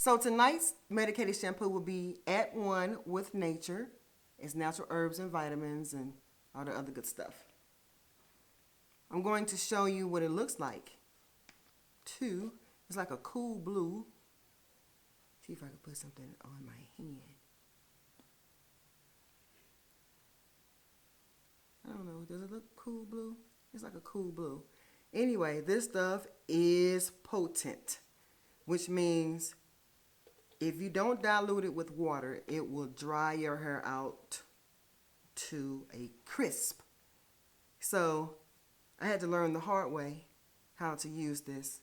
So tonight's medicated shampoo will be at one with nature. It's natural herbs and vitamins and all the other good stuff. I'm going to show you what it looks like. Two, it's like a cool blue. See if I can put something on my hand. I don't know, does it look cool blue? It's like a cool blue. Anyway, this stuff is potent, which means if you don't dilute it with water, it will dry your hair out to a crisp. So I had to learn the hard way how to use this.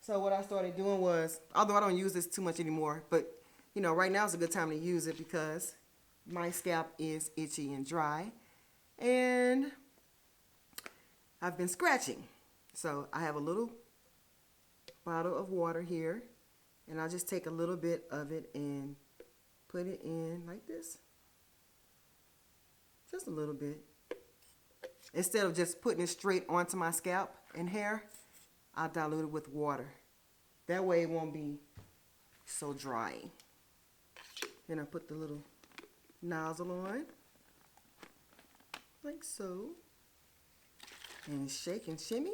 So what I started doing was, although I don't use this too much anymore, but you know, right now is a good time to use it because my scalp is itchy and dry. And I've been scratching. So I have a little bottle of water here, and I'll just take a little bit of it and put it in like this. Just a little bit. Instead of just putting it straight onto my scalp and hair, I'll dilute it with water. That way it won't be so dry. Then I put the little nozzle on, like so, and shake and shimmy.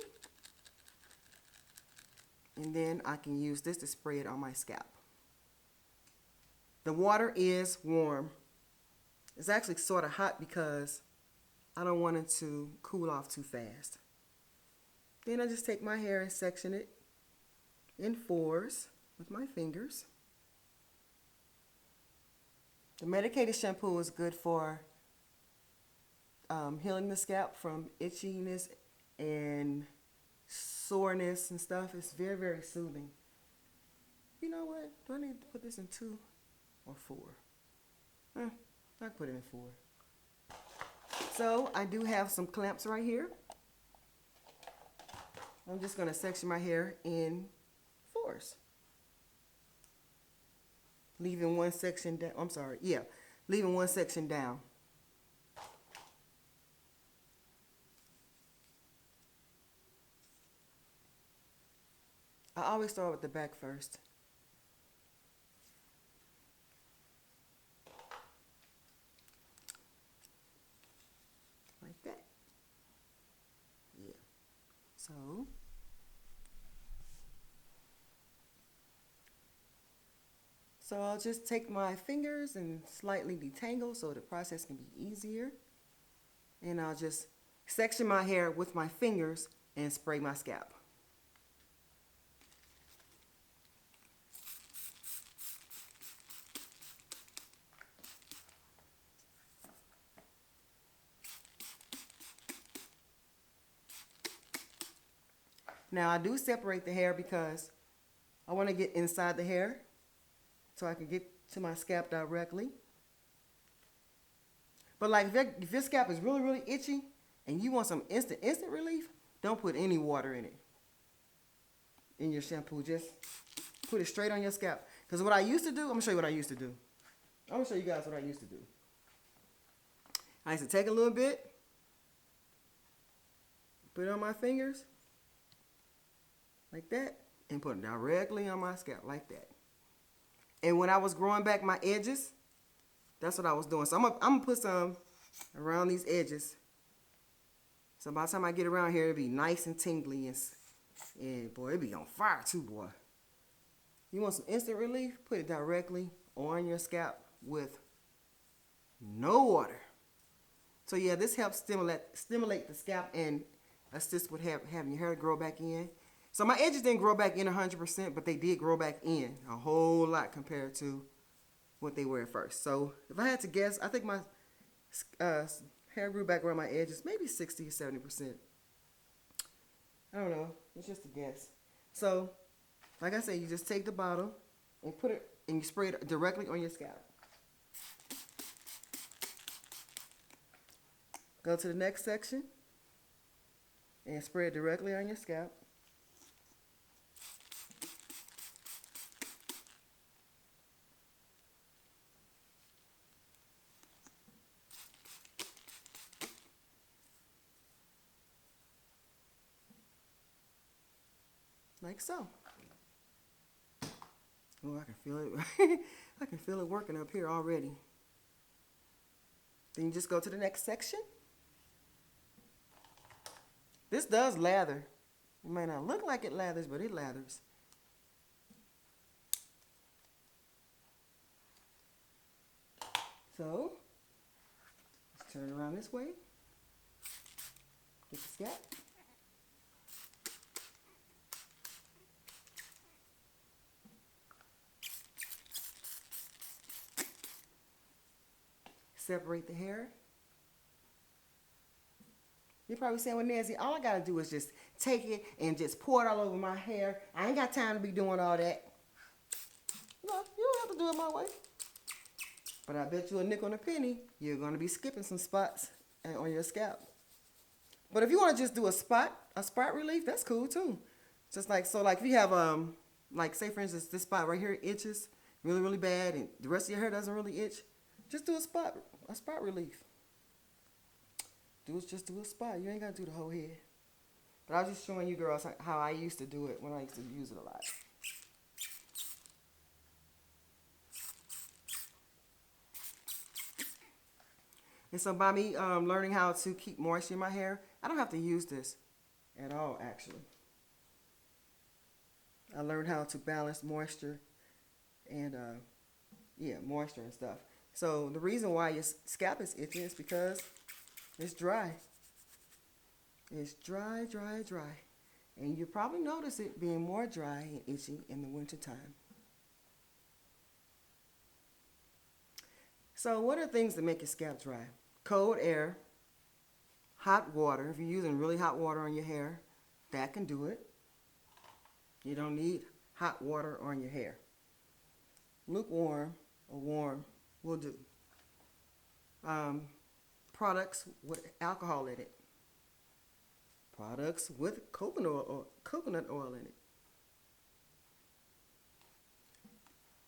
And then I can use this to spray it on my scalp. The water is warm. It's actually sort of hot because I don't want it to cool off too fast. Then I just take my hair and section it in fours with my fingers. The medicated shampoo is good for healing the scalp from itchiness and soreness and stuff. It's very, very soothing. You know what? Do I need to put this in 2 or 4? I put it in 4. So I do have some clamps right here. I'm just going to section my hair in 4s. Leaving one section down. I'm sorry. Yeah. Leaving one section down. I always start with the back first. Like that. Yeah. So I'll just take my fingers and slightly detangle so the process can be easier. And I'll just section my hair with my fingers and spray my scalp. Now I do separate the hair because I want to get inside the hair so I can get to my scalp directly. But like if your scalp is really, really itchy and you want some instant relief, don't put any water in it. In your shampoo, just put it straight on your scalp. Because what I used to do, I'm going to show you what I used to do. I'm going to show you guys what I used to do. I used to take a little bit, put it on my fingers, like that, and put it directly on my scalp, like that. And when I was growing back my edges, that's what I was doing. So I'm going to put some around these edges. So by the time I get around here, it'll be nice and tingly. And boy, it'll be on fire too, boy. You want some instant relief? Put it directly on your scalp with no water. So yeah, this helps stimulate the scalp and assist with having your hair grow back in. So my edges didn't grow back in 100%, but they did grow back in a whole lot compared to what they were at first. So if I had to guess, I think my hair grew back around my edges, maybe 60 or 70%. I don't know. It's just a guess. So, like I said, you just take the bottle and put it, and you spray it directly on your scalp. Go to the next section and spray it directly on your scalp. Like so. Oh, I can feel it. I can feel it working up here already. Then you just go to the next section. This does lather. It may not look like it lathers, but it lathers. So, let's turn around this way. Get the scalp. Separate the hair. You're probably saying, well, Nezi, all I got to do is just take it and just pour it all over my hair. I ain't got time to be doing all that. No, you don't have to do it my way. But I bet you a nickel and a penny, you're going to be skipping some spots on your scalp. But if you want to just do a spot relief, that's cool too. Just like, so like if you have, like say for instance, this spot right here itches really, really bad and the rest of your hair doesn't really itch, just do a spot relief. Just do a spot. You ain't got to do the whole head. But I was just showing you girls how I used to do it when I used to use it a lot. And so by me learning how to keep moisture in my hair, I don't have to use this at all, actually. I learned how to balance moisture and, moisture and stuff. So the reason why your scalp is itching is because it's dry. It's dry, dry, dry. And you probably notice it being more dry and itchy in the wintertime. So what are things that make your scalp dry? Cold air, hot water. If you're using really hot water on your hair, that can do it. You don't need hot water on your hair. Lukewarm or warm will do. Products with alcohol in it. Products with coconut oil in it.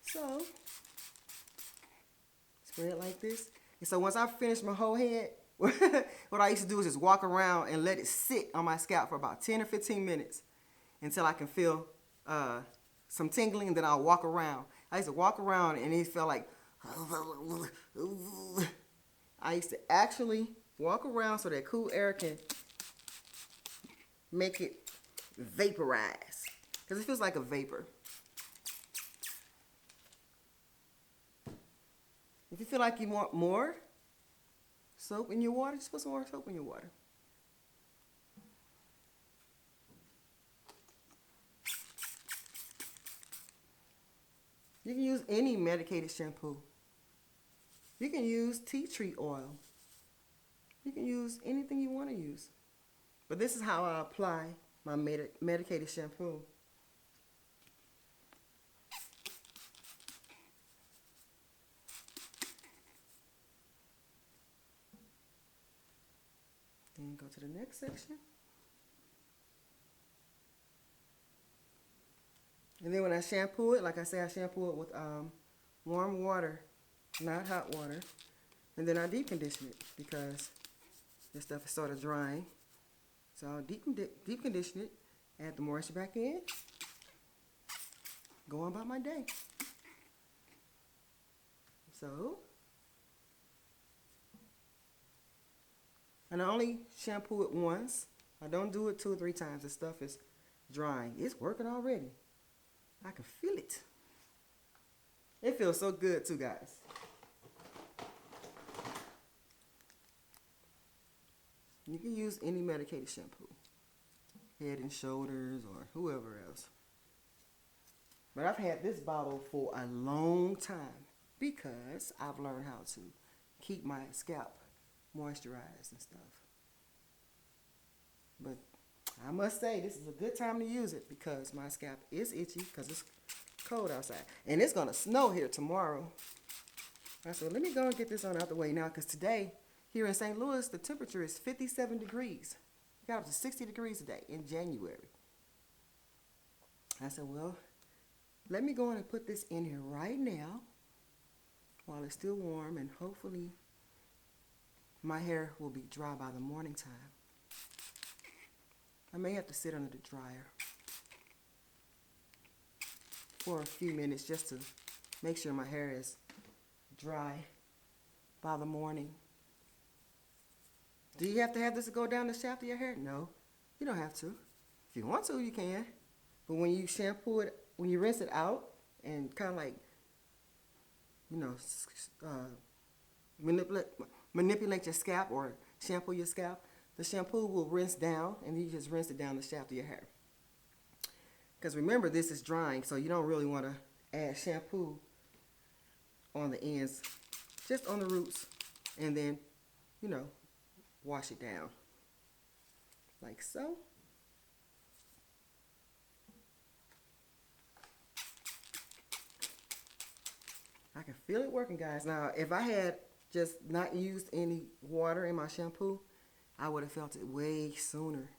So, spread it like this. And so once I finish my whole head, what I used to do is just walk around and let it sit on my scalp for about 10 or 15 minutes until I can feel some tingling, and then I'll walk around. I used to walk around and it felt like, I used to actually walk around so that cool air can make it vaporize. Because it feels like a vapor. If you feel like you want more soap in your water, just put some more soap in your water. You can use any medicated shampoo. You can use tea tree oil. You can use anything you want to use. But this is how I apply my medicated shampoo. Then go to the next section. And then when I shampoo it, like I say, I shampoo it with warm water, not hot water. And then I deep condition it because this stuff is sort of drying. So I'll deep condition it, add the moisture back in, go on about my day. So, and I only shampoo it once. I don't do it 2 or 3 times. This stuff is drying. It's working already. I can feel it. It feels so good too, guys. You can use any medicated shampoo. Head and Shoulders or whoever else. But I've had this bottle for a long time because I've learned how to keep my scalp moisturized and stuff. But I must say, this is a good time to use it because my scalp is itchy because it's cold outside. And it's going to snow here tomorrow. I said, let me go and get this on out the way now because today, here in St. Louis, the temperature is 57 degrees. It got up to 60 degrees today in January. I said, well, let me go in and put this in here right now while it's still warm, and hopefully my hair will be dry by the morning time. I may have to sit under the dryer. for a few minutes just to make sure my hair is dry by the morning. Do you have to have this to go down the shaft of your hair? No, you don't have to. If you want to, you can. But when you shampoo it, when you rinse it out and kind of like, you know, manipulate your scalp or shampoo your scalp, the shampoo will rinse down and you just rinse it down the shaft of your hair. Because remember, this is drying, so you don't really want to add shampoo on the ends, just on the roots, and then, you know, wash it down like so. I can feel it working, guys. Now, if I had just not used any water in my shampoo, I would have felt it way sooner,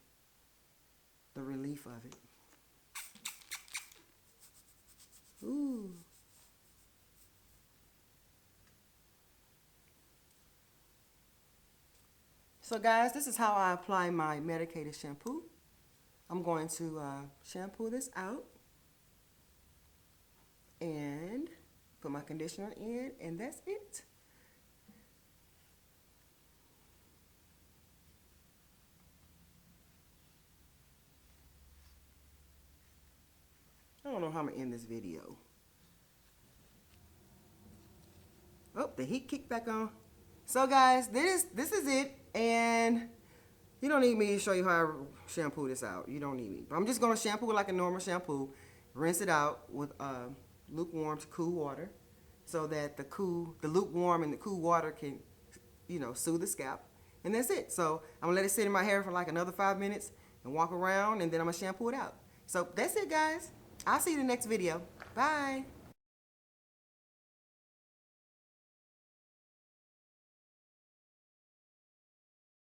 the relief of it. Ooh. So guys, this is how I apply my medicated shampoo. I'm going to shampoo this out and put my conditioner in, and that's it. I don't know how I'm gonna end this video. Oh, the heat kicked back on. So guys, this is it, and you don't need me to show you how I shampoo this out. You don't need me. But I'm just gonna shampoo it like a normal shampoo, rinse it out with lukewarm to cool water, so that the lukewarm and the cool water can, you know, soothe the scalp, and that's it. So I'm gonna let it sit in my hair for like another 5 minutes and walk around, and then I'm gonna shampoo it out. So that's it, guys. I'll see you in the next video. Bye.